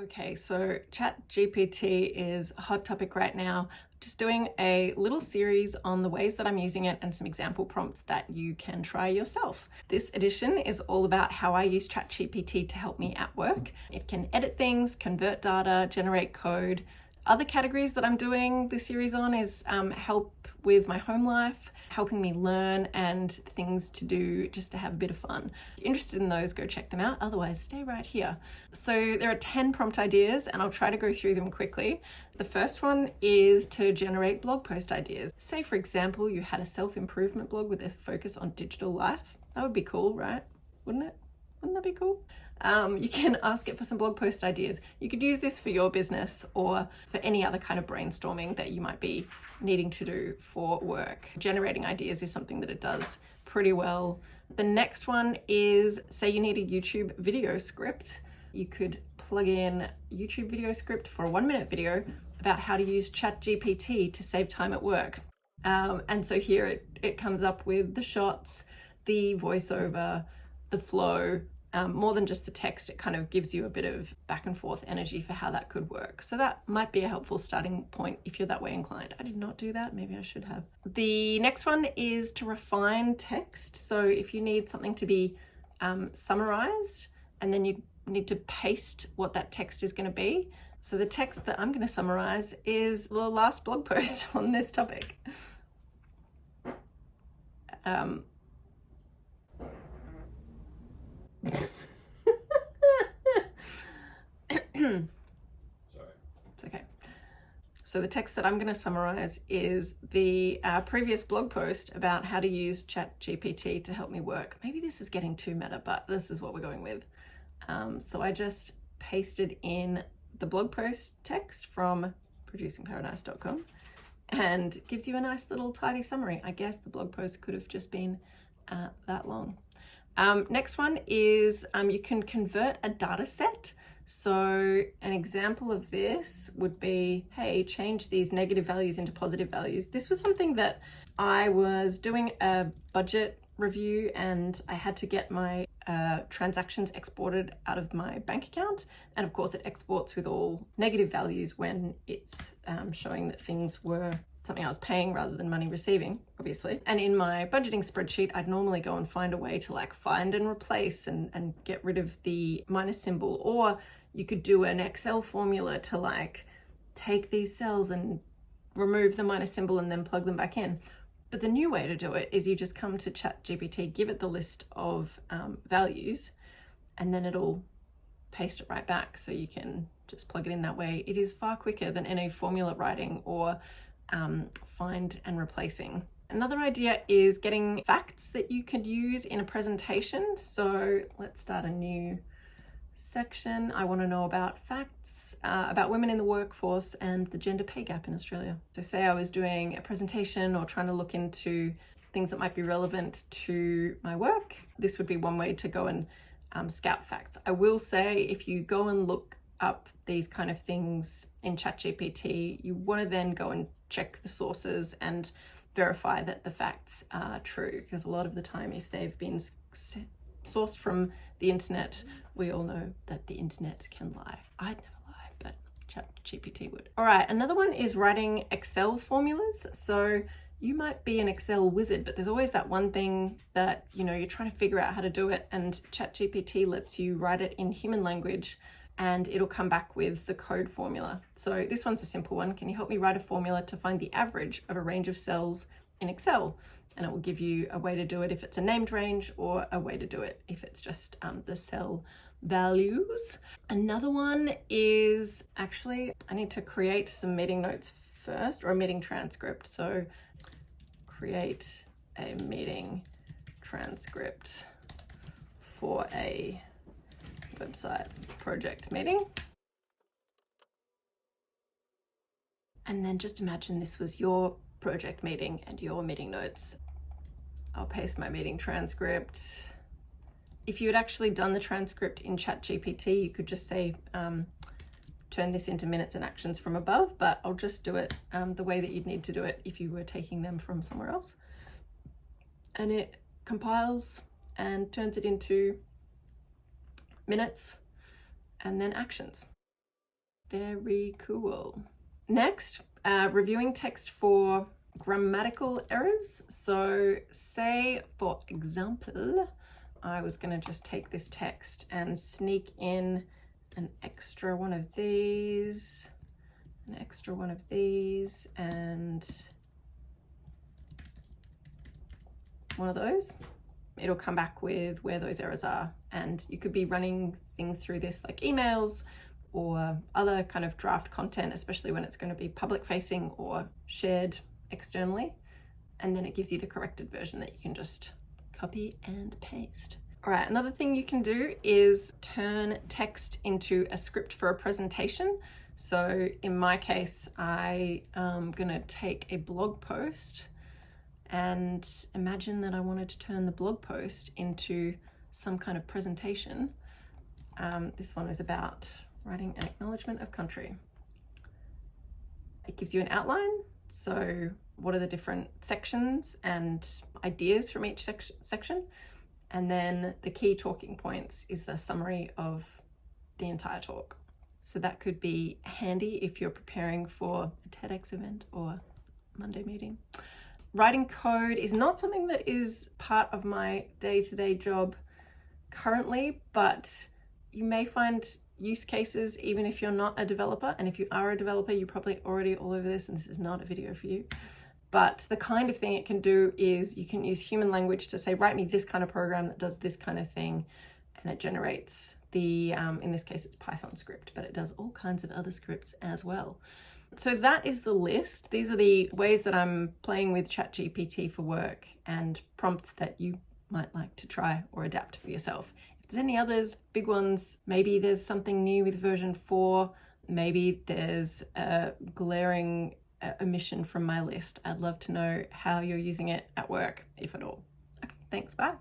Okay, so ChatGPT is a hot topic right now. Just doing a little series on the ways that I'm using it and some example prompts that you can try yourself. This edition is all about how I use ChatGPT to help me at work. It can edit things, convert data, generate code. Other categories that I'm doing this series on is help with my home life, helping me learn, and things to do just to have a bit of fun. If you're interested in those, go check them out. Otherwise, stay right here. So there are 10 prompt ideas and I'll try to go through them quickly. The first one is to generate blog post ideas. Say, for example, you had a self-improvement blog with a focus on digital life. That would be cool, right? Wouldn't it? Wouldn't that be cool? You can ask it for some blog post ideas. You could use this for your business or for any other kind of brainstorming that you might be needing to do for work. Generating ideas is something that it does pretty well. The next one is, say you need a YouTube video script. You could plug in YouTube video script for a 1-minute video about how to use ChatGPT to save time at work. And so here it comes up with the shots, the voiceover, the flow. More than just the text, it kind of gives you a bit of back and forth energy for how that could work. So that might be a helpful starting point if you're that way inclined. I did not do that, maybe I should have. The next one is to refine text. So if you need something to be summarized and then you need to paste what that text is going to be. So the text that I'm going to summarize is the last blog post on this topic. Sorry. It's okay. So the text that I'm going to summarize is the previous blog post about how to use ChatGPT to help me work. Maybe this is getting too meta, but this is what we're going with. So I just pasted in the blog post text from producingparadise.com and it gives you a nice little tidy summary. I guess the blog post could have just been that long. Next one is you can convert a data set. So an example of this would be, hey, change these negative values into positive values. This was something that I was doing a budget review and I had to get my transactions exported out of my bank account. And of course it exports with all negative values when it's showing that things were something I was paying rather than money receiving, obviously. And in my budgeting spreadsheet, I'd normally go and find a way to like find and replace and get rid of the minus symbol. Or you could do an Excel formula to like take these cells and remove the minus symbol and then plug them back in. But the new way to do it is you just come to ChatGPT, give it the list of values, and then it'll paste it right back. So you can just plug it in that way. It is far quicker than any formula writing or find and replacing. Another idea is getting facts that you could use in a presentation. So let's start a new section. I want to know about facts about women in the workforce and the gender pay gap in Australia. So say I was doing a presentation or trying to look into things that might be relevant to my work. This would be one way to go and scout facts. I will say if you go and look up these kind of things in ChatGPT, you want to then go and check the sources and verify that the facts are true, because a lot of the time if they've been sourced from the internet, we all know that the internet can lie. I'd never lie, but ChatGPT would. All right, another one is writing Excel formulas. So you might be an Excel wizard, but there's always that one thing that, you know, you're trying to figure out how to do it, and ChatGPT lets you write it in human language and it'll come back with the code formula. So this one's a simple one. Can you help me write a formula to find the average of a range of cells in Excel? And it will give you a way to do it if it's a named range, or a way to do it if it's just the cell values. Another one is, actually, I need to create some meeting notes first, or a meeting transcript. So create a meeting transcript for a website project meeting. And then just imagine this was your project meeting and your meeting notes. I'll paste my meeting transcript. If you had actually done the transcript in ChatGPT, you could just say, turn this into minutes and actions from above, but I'll just do it the way that you'd need to do it if you were taking them from somewhere else. And it compiles and turns it into minutes and then actions. Very cool. Next, reviewing text for grammatical errors. So say, for example, I was going to just take this text and sneak in an extra one of these, an extra one of these, and one of those. It'll come back with where those errors are. And you could be running things through this like emails or other kind of draft content, especially when it's going to be public facing or shared externally. And then it gives you the corrected version that you can just copy and paste. All right, another thing you can do is turn text into a script for a presentation. So in my case, I am gonna take a blog post and imagine that I wanted to turn the blog post into some kind of presentation. This one is about writing an acknowledgement of country. It gives you an outline. So what are the different sections and ideas from each section? And then the key talking points is the summary of the entire talk. So that could be handy if you're preparing for a TEDx event or Monday meeting. Writing code is not something that is part of my day-to-day job currently, but you may find use cases even if you're not a developer. And if you are a developer, you're probably already all over this, and this is not a video for you. But the kind of thing it can do is you can use human language to say, write me this kind of program that does this kind of thing. And it generates the, in this case, it's Python script, but it does all kinds of other scripts as well. So that is the list. These are the ways that I'm playing with ChatGPT for work and prompts that you might like to try or adapt for yourself. If there's any others, big ones, maybe there's something new with version 4, maybe there's a glaring omission from my list. I'd love to know how you're using it at work, if at all. Okay, thanks, bye.